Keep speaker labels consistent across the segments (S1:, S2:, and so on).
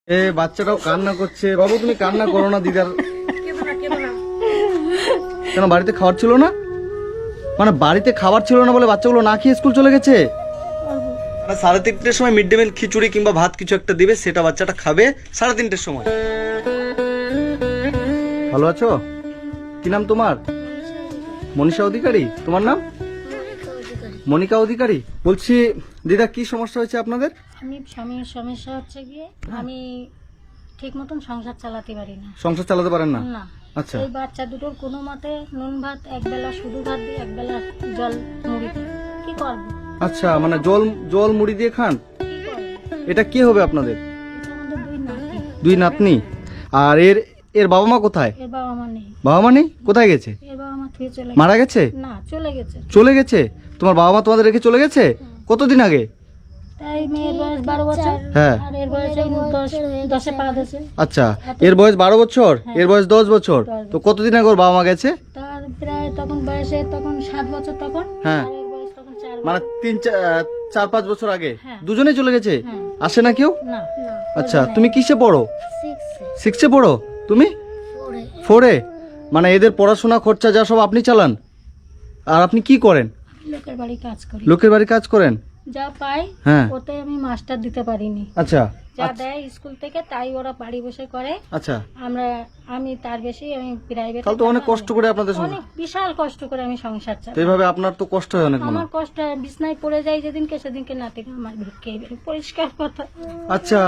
S1: এ বাচ্চাটাও কান্না করছে। বাবু তুমি কান্না করো না দিদার। কেন বাড়িতে খাবার ছিল না? মানে বাড়িতে খাবার ছিল না বলে বাচ্চাগুলো না খেয়ে স্কুল চলে গেছে? 3:30টার সময় মিড ডে মিল খিচুড়ি কিংবা ভাত কিছু একটা দিবে, সেটা বাচ্চাটা খাবে 3:30টার সময়। ভালো আছো? কি নাম তোমার? মনীষা অধিকারী। তোমার নাম? মনিকা অধিকারী। বলছি দিদা কি সমস্যা হয়েছে আপনাদের?
S2: আমি স্বামীর সমস্যা হচ্ছে গিয়ে আমি ঠিক মতন সংসার চালাতে পারি না।
S1: সংসার চালাতে পারেন না?
S2: না।
S1: আচ্ছা।
S2: এই বাচ্চা দুটোর কোনো মতে নুন ভাত একবেলা শুধু ভাত দিয়ে একবেলা জল মুড়ি দিই। কি করব?
S1: আচ্ছা, মানে জল মুড়ি দিয়ে খান?
S2: কি করব?
S1: এটা কি হবে আপনাদের?
S2: এটা আমাদের দুই নাতি।
S1: দুই নাতনি। আর এর বাবা মা কোথায়?
S2: এর বাবা মা নেই।
S1: বাবা মা নেই? কোথায় গেছে?
S2: এর বাবা মা থেকে চলে
S1: মারা গেছে?
S2: না, চলে গেছে।
S1: চলে গেছে? তোমার বাবা মা তোমাদের রেখে চলে গেছে? কতদিন আগে?
S2: তাই মেয়ের বয়স 12 বছর।
S1: হ্যাঁ।
S2: আর এর বয়স 10-এ পা দিয়েছে।
S1: আচ্ছা, এর বয়স 12 বছর, এর বয়স 10 বছর। তো কতদিন আগে ওর বাবা মা গেছে?
S2: তার প্রায় তখন বয়সে 7 বছর তখন।
S1: হ্যাঁ।
S2: আর এর বয়স তখন 4
S1: মানে 4-5 বছর আগে
S2: হ্যাঁ।
S1: দুজনেই চলে গেছে?
S2: হ্যাঁ।
S1: আসে না কেউ?
S2: না।
S1: আচ্ছা, তুমি কিসে পড়ো? 6-এ পড়ো। তুমি 4-এ? মানে এদের পড়াশোনা খরচা যা সব আপনি চালান? আর আপনি কি করেন?
S2: লোকের বাড়ি কাজ করি।
S1: লোকের বাড়ি কাজ করেন?
S2: যা পাই
S1: হ্যাঁ।
S2: ওতে আমি মাস্টার দিতে পারিনি।
S1: আচ্ছা
S2: যা দেয় স্কুল থেকে তাই ওরা বাড়ি বসে করে।
S1: আচ্ছা।
S2: আমি তার বেশি আমি প্রাইভেট।
S1: তাহলে তো অনেক কষ্ট করে আপনাদের
S2: অনেক বিশাল কষ্ট করে আমি সংসার
S1: তো
S2: চালাই।
S1: এইভাবে আপনার তো কষ্ট হয় অনেক মনে
S2: আমার
S1: হয়।
S2: কষ্ট বিছনায় পড়ে যাই সেদিনকে নাতি আমার ভিক্ষে পরিষ্কার কথা।
S1: আচ্ছা,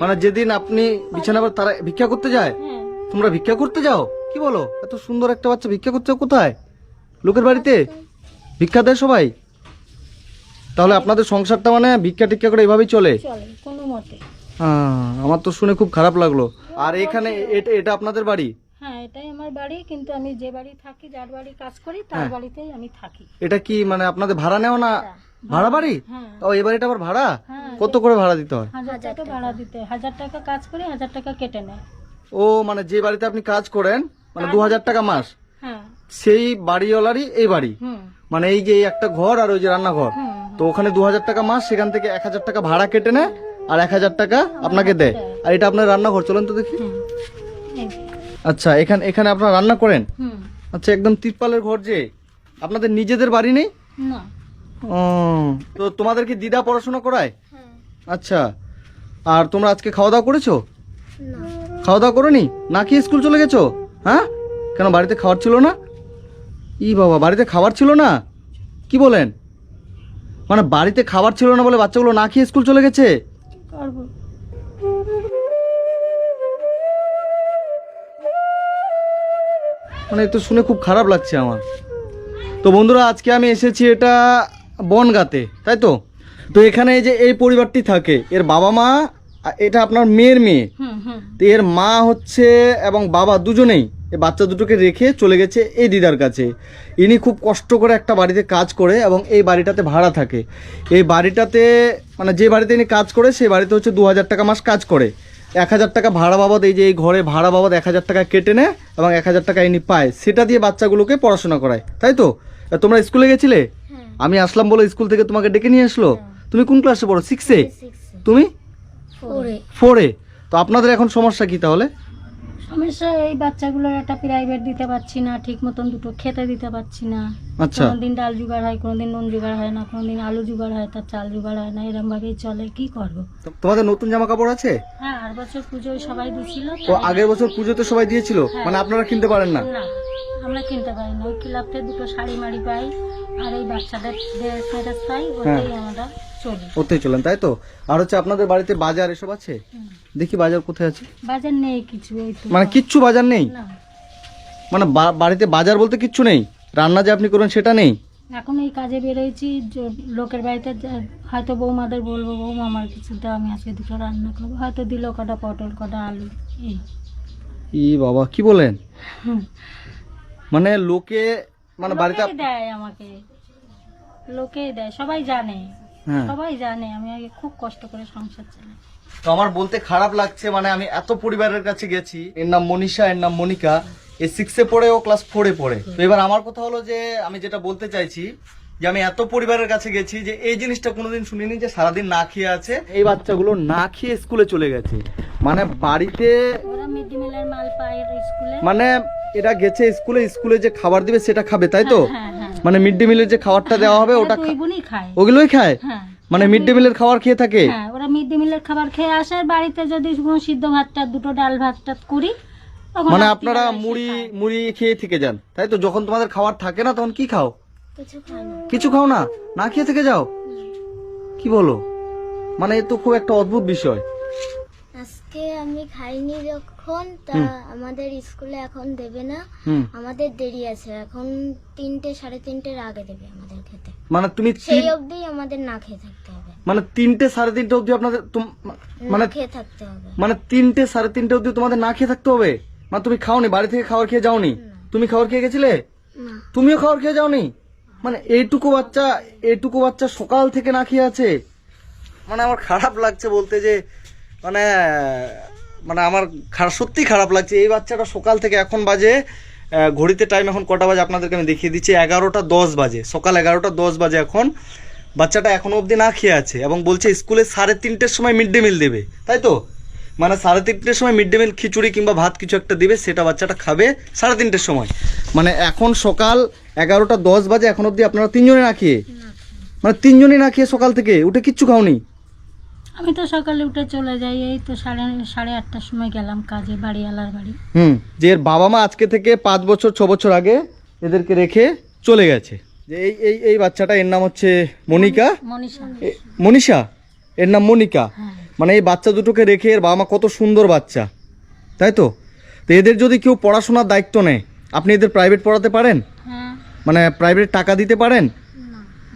S1: মানে যেদিন আপনি বিছানা পর তারা ভিক্ষা করতে যায়?
S2: হ্যাঁ।
S1: তোমরা ভিক্ষা করতে যাও? কি বলো? এত সুন্দর একটা বাচ্চা ভিক্ষা করতে যাও কোথায়? লোকের বাড়িতে ভিক্ষা দেয় সবাই? তাহলে আপনাদের সংসারটা মানে ভিক্ষা টিক্ষা করে এইভাবেই চলে?
S2: চলে কোনো মতে।
S1: আমার তো শুনে খুব খারাপ লাগলো। আর এখানে এটা আপনাদের বাড়ি?
S2: হ্যাঁ, এটাই আমার বাড়ি, কিন্তু আমি যে বাড়ি থাকি, যার বাড়ি কাজ করি তার বাড়িতেই আমি থাকি।
S1: এটা কি মানে আপনাদের ভাড়া নেও না? ভাড়া বাড়ি?
S2: হ্যাঁ।
S1: ও, এই বাড়িটা আবার ভাড়া?
S2: হ্যাঁ।
S1: কত করে ভাড়া দিতে হয়?
S2: 1000 টাকা ভাড়া দিতে। 1000 টাকা কাজ করে 1000 টাকা কেটে নেয়।
S1: ও, মানে যে বাড়িতে আপনি কাজ করেন মানে 2000 টাকা মাস,
S2: হ্যাঁ।
S1: সেই বাড়িওয়ালারই এই বাড়ি?
S2: হুম।
S1: মানে এই যে এই একটা ঘর আর ওই যে রান্নাঘর, তো ওখানে 2000 টাকা মাস, সেখান থেকে 1000 টাকা ভাড়া কেটে নেয় আর 1000 টাকা আপনাকে দেয়। আর এটা আপনার রান্নাঘর, চলেন তো দেখি।
S2: হুম। এই যে।
S1: আচ্ছা, এখানে আপনারা রান্না করেন?
S2: হুম।
S1: আচ্ছা, একদম তিরপালের ঘর যে। আপনাদের নিজেদের বাড়ি নেই?
S2: না।
S1: ও, তো তোমাদের কি দিদা পড়াশোনা করায়? আচ্ছা, আর তোমরা আজকে খাওয়া দাওয়া করেছো? খাওয়া দাওয়া করোনি? না খেয়ে স্কুল চলে গেছো? হ্যাঁ, কেন বাড়িতে খাবার ছিল না? ই বাবা, বাড়িতে খাবার ছিল না? কি বলেন? মানে বাড়িতে খাবার ছিল না বলে বাচ্চাগুলো না খেয়ে স্কুল চলে গেছে?
S2: কি করব?
S1: মানে এ তো শুনে খুব খারাপ লাগছে আমার। তো বন্ধুরা, আজকে আমি এসেছি এটা বনগাঁতে, তাই তো? তো এখানে এই যে এই পরিবারটি থাকে, এর বাবা মা, এটা আপনার মেয়ের মেয়ে।
S2: হুম হুম।
S1: তো এর মা হচ্ছে এবং বাবা দুজনেই এই বাচ্চা দুটোকে রেখে চলে গেছে এই দিদার কাছে। ইনি খুব কষ্ট করে একটা বাড়িতে কাজ করে এবং এই বাড়িটাতে ভাড়া থাকে। এই বাড়িটাতে মানে যে বাড়িতে ইনি কাজ করে সেই বাড়িতে হচ্ছে 2000 টাকা মাস কাজ করে। 1000 টাকা ভাড়া বাবদ, এই যে এই ঘরে ভাড়া বাবদ 1000 টাকা কেটে নেয় এবং 1000 টাকা ইনি পায়, সেটা দিয়ে বাচ্চাগুলোকে পড়াশোনা করায়, তাই তো? তোমরা স্কুলে গেছিলে? আমি আসলাম বলে স্কুল থেকে তোমাকে ডেকে নিয়ে আসলো? তুমি কোন ক্লাসে পড়ো? 6-এ? তুমি 4-এ? তো আপনাদের এখন সমস্যা কি তাহলে?
S2: সমস্যা এই বাচ্চাগুলোর একটা প্রাইভেট দিতে পারছি না, ঠিক মতন দুটো খেতে দিতে পারছি না।
S1: আচ্ছা।
S2: কোনোদিন ডাল জোগাড় হয়, কোনোদিন নুন জোগাড় হয় না, কোনোদিন আলু জোগাড় হয়, তার চাল জোগাড় হয় না, এরকম ভাবেই চলে। কি করব?
S1: তোমাদের নতুন জামা কাপড় আছে?
S2: হ্যাঁ, আর বছর পুজোয় সবাই দিছিল।
S1: তো আগের বছর পুজোতে সবাই দিয়েছিল, মানে আপনারা কিনতে পারেন না?
S2: না, আমরা কিনতে পারি না। ওই ক্লাব থেকে দুটো শাড়ি মাড়ি পাই আর এই বাচ্চাদের ড্রেস মেরেস পাই, ওটাই আমরা চলি।
S1: ওতেই চলেন, তাই তো? আর হচ্ছে আপনাদের বাড়িতে বাজার এসব আছে? দেখি বাজার কোথায় আছে।
S2: বাজার নেই কিছু, এই তো।
S1: মানে কিচ্ছু বাজার নেই?
S2: না,
S1: মানে বাড়িতে বাজার বলতে কিচ্ছু নেই? রান্না যে আপনি করেন সেটা নেই?
S2: এখন এই কাজে বেরোয়েছি, লোকের বাড়িতে হয়তো বৌমাদের বলবো, বৌমা আমার কিছু দাও, আমি আজকে দুটো রান্না করবো, হয়তো দিল কটা পটল, কটা আলু, এই।
S1: ই বাবা, কি বলেন?
S2: হুম।
S1: মানে লোকে মানে বাড়িতে
S2: লোকেই দেয় আমাকে, লোকেই দেয়, সবাই জানে।
S1: হ্যাঁ।
S2: সবাই জানে আমি আগে খুব কষ্ট করে সংসার চালাই।
S1: তো আমার বলতে খারাপ লাগছে, মানে আমি এত পরিবারের কাছে গেছি, এর নাম মনীষা, এর নাম মনিকা, এ 6-এ পড়ে, ও ক্লাস 4-এ পড়ে। তো এবার আমার কথা হলো যে আমি যেটা বলতে চাইছি যে আমি এত পরিবারের কাছে গেছি যে এই জিনিসটা কোনোদিন শুনিনি যে সারাদিন না খেয়ে আছে। এই বাচ্চাগুলো না খেয়ে স্কুলে চলে গেছে, মানে বাড়িতে
S2: ওরা মিড ডে মিলের মাল পায় স্কুলে।
S1: মানে এরা গেছে স্কুলে, স্কুলে যে খাবার দিবে সেটা খাবে, তাই তো?
S2: হ্যাঁ হ্যাঁ।
S1: মানে মিড ডে মিলের যে খাবারটা দেওয়া হবে ওটা
S2: দুই বোনই খায়।
S1: ওগুলোই খায়,
S2: হ্যাঁ
S1: মানে মিড ডে মিলের খাবার খেয়ে থাকে।
S2: হ্যাঁ, ওরা মিড ডে মিলের খাবার খেয়ে আসে, আর বাড়িতে যদি কোনো সিদ্ধ ভাতটা দুটো ডাল ভাতটা করি তখন
S1: মানে
S2: রাত্রিবেলা
S1: আপনারা
S2: এসে
S1: মুড়ি
S2: খায়।
S1: মুড়ি খেয়ে থেকে যান, তাই তো? যখন তোমাদের খাবার থাকে না তখন কি খাও?
S2: কিছু খায় না।
S1: কিছু খাও না, না খেয়ে থেকে যাও? কি বলো, মানে এ তো খুব একটা অদ্ভুত বিষয়।
S3: আজকে আমি খাইনি যখন, তা আমাদের স্কুলে এখন দেবে না,
S1: হুম,
S3: আমাদের দেরি আছে, এখন 3টে 3:30-এর আগে দেবে আমাদের খেতে।
S1: মানে তুমি
S3: সেই অবধি আমাদের না খেয়ে থাকতে হবে,
S1: মানে 3টে 3:30 অবধি আপনাদের মানে
S3: না খেয়ে থাকতে হবে।
S1: মানে 3টে 3:30 অবধি তোমাদের না খেয়ে থাকতে হবে? মানে তুমি খাওনি, বাড়ি থেকে খাবার খেয়ে যাওনি? তুমি খাবার খেয়ে গেছিলে?
S3: না,
S1: তুমিও খাবার খেয়ে যাওনি? মানে এইটুকু বাচ্চা সকাল থেকে না খেয়ে আছে। মানে আমার খারাপ লাগছে বলতে যে মানে মানে আমার সত্যি খারাপ লাগছে। এই বাচ্চাটা সকাল থেকে, এখন বাজে ঘড়িতে টাইম এখন কটা বাজে আপনাদেরকে আমি দেখিয়ে দিচ্ছি, 11:10 বাজে, সকাল 11:10 বাজে এখন। বাচ্চাটা এখনো অবধি না খেয়ে আছে এবং বলছে স্কুলে 3:30-এর সময় মিড ডে মিল দেবে, তাই তো? মানে 3:30-এর সময় মিড ডে মিল, খিচুড়ি কিংবা ভাত কিছু একটা দিবে, সেটা বাচ্চাটা খাবে 3:30-এর সময়। মানে এখন সকাল 11:10 বাজে, এখন অবধি আপনারা 3জনে না খেয়ে, মানে 3জনই না খেয়ে সকাল থেকে উঠে কিচ্ছু খাওনি?
S2: আমি তো সকালে উঠে চলে যাই, এই তো 8:30-টার সময় গেলাম কাজে, বাড়িওয়ালার বাড়ি।
S1: যে এর বাবা মা আজকে থেকে 5 বছর 6 বছর আগে এদেরকে রেখে চলে গেছে। যে এই বাচ্চাটা, এর নাম হচ্ছে মনিকা,
S2: মনীষা।
S1: মনীষা, এর নাম মনিকা।
S2: হ্যাঁ।
S1: মানে এই বাচ্চা দুটোকে রেখে এর বাবা মা কত সুন্দর বাচ্চা, তাই তো? তো এদের যদি কেউ পড়াশোনার দায়িত্ব নেয়, আপনি এদের প্রাইভেট পড়াতে পারেন?
S2: হ্যাঁ।
S1: মানে প্রাইভেট টাকা দিতে পারেন?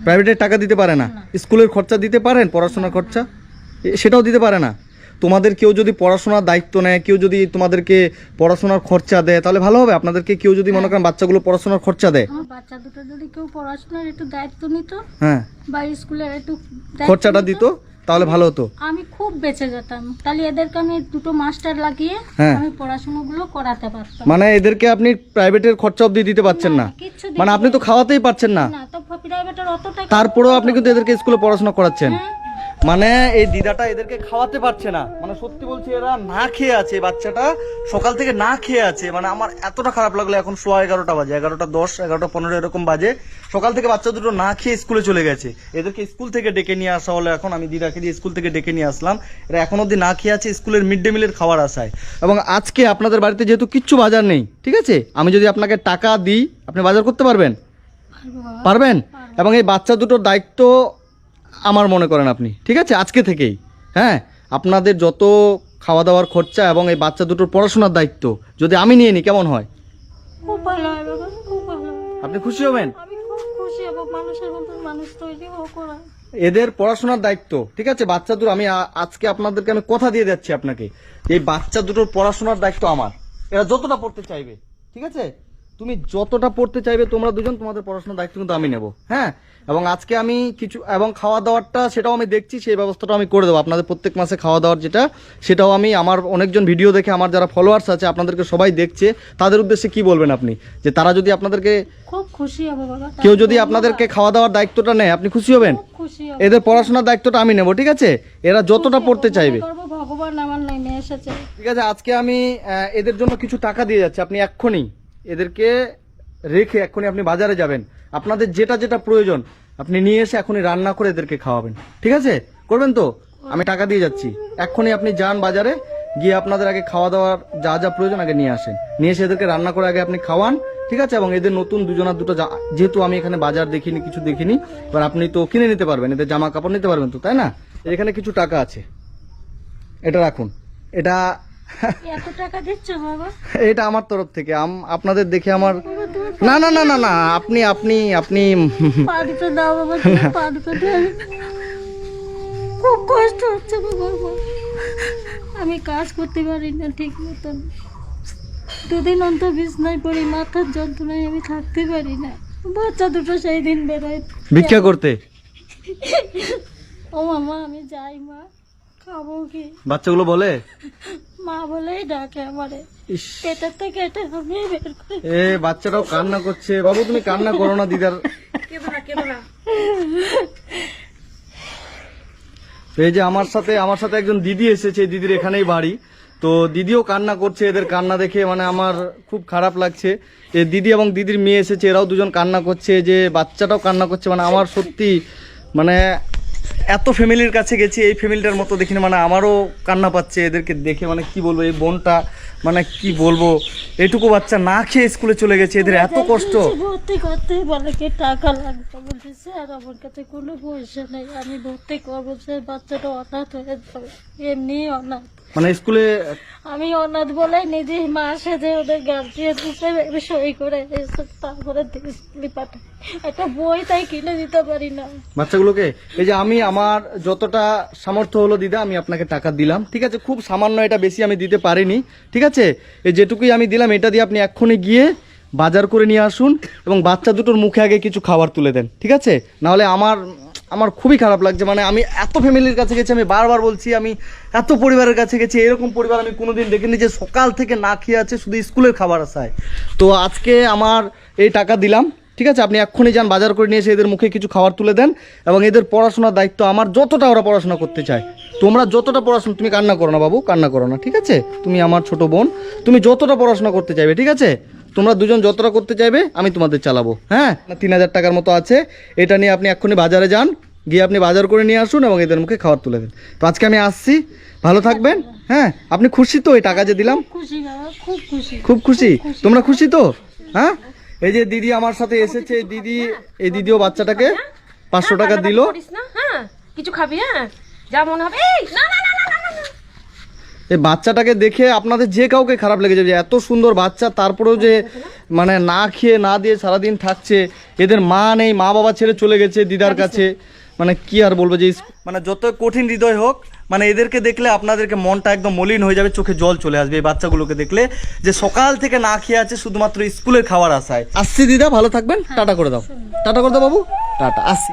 S1: প্রাইভেটের টাকা দিতে পারে না। স্কুলের খরচা দিতে পারেন, পড়াশোনার খরচা সেটাও দিতে পারে না। তোমাদের কেউ যদি পড়াশোনার দায়িত্ব নেয়, কেউ যদি তোমাদেরকে পড়াশোনার খরচা দেয়, তাহলে ভালো হবে। আপনাদেরকে কেউ যদি মনে করেন বাচ্চাগুলো পড়াশোনার খরচা দেয়,
S2: আমার বাচ্চা দুটো যদি কেউ পড়াশোনার একটু দায়িত্ব নিত,
S1: হ্যাঁ,
S2: বা স্কুলের একটু দায়িত্ব
S1: খরচাটা
S2: নিত,
S1: দিত, তাহলে ভালো হতো।
S2: আমি খুব বেঁচে যেতাম। তাহলে এদেরকে আমি দুটো মাস্টার লাগিয়ে
S1: হ্যাঁ।
S2: আমি পড়াশোনাগুলো করাতে পারতাম।
S1: মানে এদেরকে আপনি প্রাইভেটের খরচা অবধি দিতে পারছেন না,
S2: কিচ্ছু
S1: মানে আপনি তো খাওয়াতেই পারছেন না,
S2: না, তো প্রাইভেটের অত টাকা।
S1: তারপরেও আপনি কিন্তু এদেরকে স্কুলে পড়াশোনা করাচ্ছেন।
S2: হ্যাঁ।
S1: মানে এই দিদাটা এদেরকে খাওয়াতে পারছে না, মানে সত্যি বলছি এরা না খেয়ে আছে, বাচ্চাটা সকাল থেকে না খেয়ে আছে। মানে আমার এতটা খারাপ লাগলো, এখন 11:15 বাজে, 11:10, 11:15 এরকম বাজে, সকাল থেকে বাচ্চা দুটো না খেয়ে স্কুলে চলে গেছে। এদেরকে স্কুল থেকে ডেকে নিয়ে আসা হলো, এখন আমি দিদাকে দিয়ে স্কুল থেকে ডেকে নিয়ে আসলাম। এরা এখন অবধি না খেয়ে আছে স্কুলের মিড ডে মিলের খাবার আসায়। এবং আজকে আপনাদের বাড়িতে যেহেতু কিচ্ছু বাজার নেই, ঠিক আছে, আমি যদি আপনাকে টাকা দিই আপনি বাজার করতে পারবেন?
S2: পারবো বাবা।
S1: পারবেন? এবং এই বাচ্চা দুটোর দায়িত্ব আমার মনে করেন আপনি, ঠিক আছে, আজকে থেকেই। হ্যাঁ, আপনাদের যত খাওয়া দাওয়ার খরচা এবং এই বাচ্চা দুটোর পড়াশোনার দায়িত্ব যদি আমি নিয়ে নিই কেমন হয়?
S2: খুব ভালো হয় বাবা, খুব ভালো হয়।
S1: আপনি খুশি হবেন?
S2: আমি খুব খুশি হব, মানুষের মতন মানুষ তৈরি হোক ওরা।
S1: এদের পড়াশোনার দায়িত্ব, ঠিক আছে, বাচ্চা দুটো আমি আজকে আপনাদেরকে আমি কথা দিয়ে যাচ্ছি আপনাকে, এই বাচ্চা দুটোর পড়াশোনার দায়িত্ব আমার। এরা যতটা পড়তে চাইবে, ঠিক আছে, তুমি যতটা পড়তে চাইবে তোমরা দুজন, তোমাদের পড়াশোনার দায়িত্ব কিন্তু আমি নেব। হ্যাঁ, এবং আজকে আমি কিছু, এবং খাওয়া দাওয়ারটা সেটাও আমি দেখছি, সেই ব্যবস্থাটা আমি করে দেবো। আপনাদের প্রত্যেক মাসে খাওয়া দাওয়ার যেটা, সেটাও আমি, আমার অনেকজন ভিডিও দেখে, আমার যারা ফলোয়ার্স আছে আপনাদেরকে সবাই দেখছে, তাদের উদ্দেশ্যে কি বলবেন আপনি, যে তারা যদি আপনাদেরকে,
S2: খুব খুশি হব বাবা।
S1: কেউ যদি আপনাদেরকে খাওয়া দাওয়ার দায়িত্বটা নেয় আপনি খুশি হবেন?
S2: খুব খুশি হব।
S1: এদের পড়াশোনার দায়িত্বটা আমি নেব, ঠিক আছে, এরা যতটা পড়তে চাইবে।
S2: করবো, ভগবান আমার নেমে এসেছে।
S1: ঠিক আছে, আজকে আমি এদের জন্য কিছু টাকা দিয়ে যাচ্ছি, আপনি এক্ষুনি এদেরকে রেখে এক্ষুনি আপনি বাজারে যাবেন, আপনাদের যেটা যেটা প্রয়োজন আপনি নিয়ে এসে এখনই রান্না করে এদেরকে খাওয়াবেন, ঠিক আছে? করবেন তো? আমি টাকা দিয়ে যাচ্ছি, এক্ষুনি আপনি যান বাজারে, গিয়ে আপনাদের আগে খাওয়া দাওয়ার যা যা প্রয়োজন আগে নিয়ে আসেন, নিয়ে এসে এদেরকে রান্না করে আগে আপনি খাওয়ান, ঠিক আছে? এবং এদের নতুন দুজনের দুটো, যেহেতু আমি এখানে বাজার দেখিনি, কিছু দেখিনি, এবার আপনি তো কিনে নিতে পারবেন, এদের জামা কাপড় নিতে পারবেন তো, তাই না? এখানে কিছু টাকা আছে, এটা রাখুন, এটা
S2: এত টাকা দিচ্ছ বাবা?
S1: এটা আমার তরফ থেকে, আপনাদের দেখে আমার, না না না না না, আপনি আপনি আপনি
S2: বাড়িতে দাও বাবা, তুমি বাড়িতে দাও। খুব কষ্ট হচ্ছে বাবা, আমি কাজ করতে পারি না ঠিক মতন, দুদিন অন্তর বিছনায় পড়ি, মাথার যন্ত্রণায় আমি থাকতে পারি না। বাচ্চা দুটো সেই দিন বেরোয়
S1: ভিক্ষা করতে।
S2: ও মামা আমি যাই মা, খাবো কি?
S1: বাচ্চাগুলো বলে,
S2: মা বলেই ডাকে আমারে,
S1: ইস,
S2: পেটের থেকে এটা আমি বের করে।
S1: এ বাচ্চাটাও কান্না করছে। বাবু তুমি কান্না করো না, দিদার এই যে আমার সাথে একজন দিদি এসেছে, এই দিদির এখানেই বাড়ি। তো দিদিও কান্না করছে, এদের কান্না দেখে মানে আমার খুব খারাপ লাগছে। এই দিদি এবং দিদির মেয়ে এসেছে, এরাও দুজন কান্না করছে, যে বাচ্চাটাও কান্না করছে। মানে আমার সত্যি মানে এত ফ্যামিলির কাছে গেছি, এই ফ্যামিলিটার মতো দেখিনি। মানে আমারও কান্না পাচ্ছে এদেরকে দেখে। মানে কি বলবো, এই বোনটা মানে কি বলবো, এইটুকু বাচ্চা না খেয়ে স্কুলে চলে গেছে, এদের এত কষ্ট।
S2: ভর্তি করতে বলে কি টাকা লাগবে বলতেছে, আর আমার কাছে কোনো পয়সা নেই। আমি ভর্তি করবো, সে বাচ্চাটা অনাথ হয়ে যাবে, এমনি অনাথ।
S1: মানে স্কুলে
S2: আমি অনাথ বলে নিজে মা সেজে ওদের গার্জিয়ান হিসেবে সই করে তারপরে স্কুলে পাঠাই। একটা বই তাই কিনে দিতে পারি না
S1: বাচ্চাগুলোকে। এই যে আমি আমার যতটা সামর্থ্য হলো দিদা, আমি আপনাকে টাকা দিলাম, ঠিক আছে? খুব সামান্য, এটা বেশি আমি দিতে পারিনি, ঠিক আছে? এই যেটুকুই আমি দিলাম, এটা দিয়ে আপনি এক্ষুনি গিয়ে বাজার করে নিয়ে আসুন এবং বাচ্চা দুটোর মুখে আগে কিছু খাবার তুলে দেন, ঠিক আছে? নাহলে আমার খুবই খারাপ লাগছে। মানে আমি এত ফ্যামিলির কাছে গেছি, আমি বারবার বলছি, আমি এত পরিবারের কাছে গেছি, এরকম পরিবার আমি কোনোদিন দেখিনি যে সকাল থেকে না খেয়ে আছে শুধু স্কুলের খাবার আসায়। তো আজকে আমার এই টাকা দিলাম, ঠিক আছে? আপনি এক্ষুনি যান, বাজার করে নিয়ে এসে এদের মুখে কিছু খাবার তুলে দেন এবং এদের পড়াশোনার দায়িত্ব আমার। যতটা ওরা পড়াশোনা করতে চায়, তোমরা যতটা পড়াশোনা, তুমি কান্না করো না বাবু, কান্না করো না, ঠিক আছে? তুমি আমার ছোট বোন, তুমি যতটা পড়াশোনা করতে চাইবে, ঠিক আছে? তোমরা দুজন যতটা করতে চাইবে আমি তোমাদের চালাবো, হ্যাঁ? 3000 টাকার মতো আছে, এটা নিয়ে আপনি এক্ষুনি বাজারে যান, গিয়ে আপনি বাজার করে নিয়ে আসুন এবং এদের মুখে খাবার তুলে দেন। তো আজকে আমি আসছি, ভালো থাকবেন, হ্যাঁ? আপনি খুশি তো এই টাকা যে দিলাম?
S2: খুশি বাবা, খুব খুশি।
S1: খুব খুশি? তোমরা খুশি তো? হ্যাঁ। এই যে দিদি আমার সাথে এসেছে, এই দিদিও বাচ্চাটাকে 500 টাকা দিল।
S4: হ্যাঁ, কিছু খাবি? হ্যাঁ, যা মনে হবে। এই না না না না না না।
S1: এই বাচ্চাটাকে দেখে আপনাদের যে কাউকে খারাপ লেগে যাবে, যে এত সুন্দর বাচ্চা তারপরেও যে মানে না খেয়ে না দিয়ে সারাদিন থাকছে। এদের মা নেই, মা বাবা ছেড়ে চলে গেছে দিদার কাছে। মানে কি আর বলবো, যে মানে যত কঠিন হৃদয় হোক, মানে এদেরকে দেখলে আপনাদেরকে মনটা একদম মলিন হয়ে যাবে, চোখে জল চলে আসবে এই বাচ্চাগুলোকে দেখলে, যে সকাল থেকে না খেয়ে আছে শুধুমাত্র স্কুলের খাবার আসায়। আসছি দিদা, ভালো থাকবেন, টাটা করে দাও, টাটা করে দাও বাবু, টাটা, আসছি।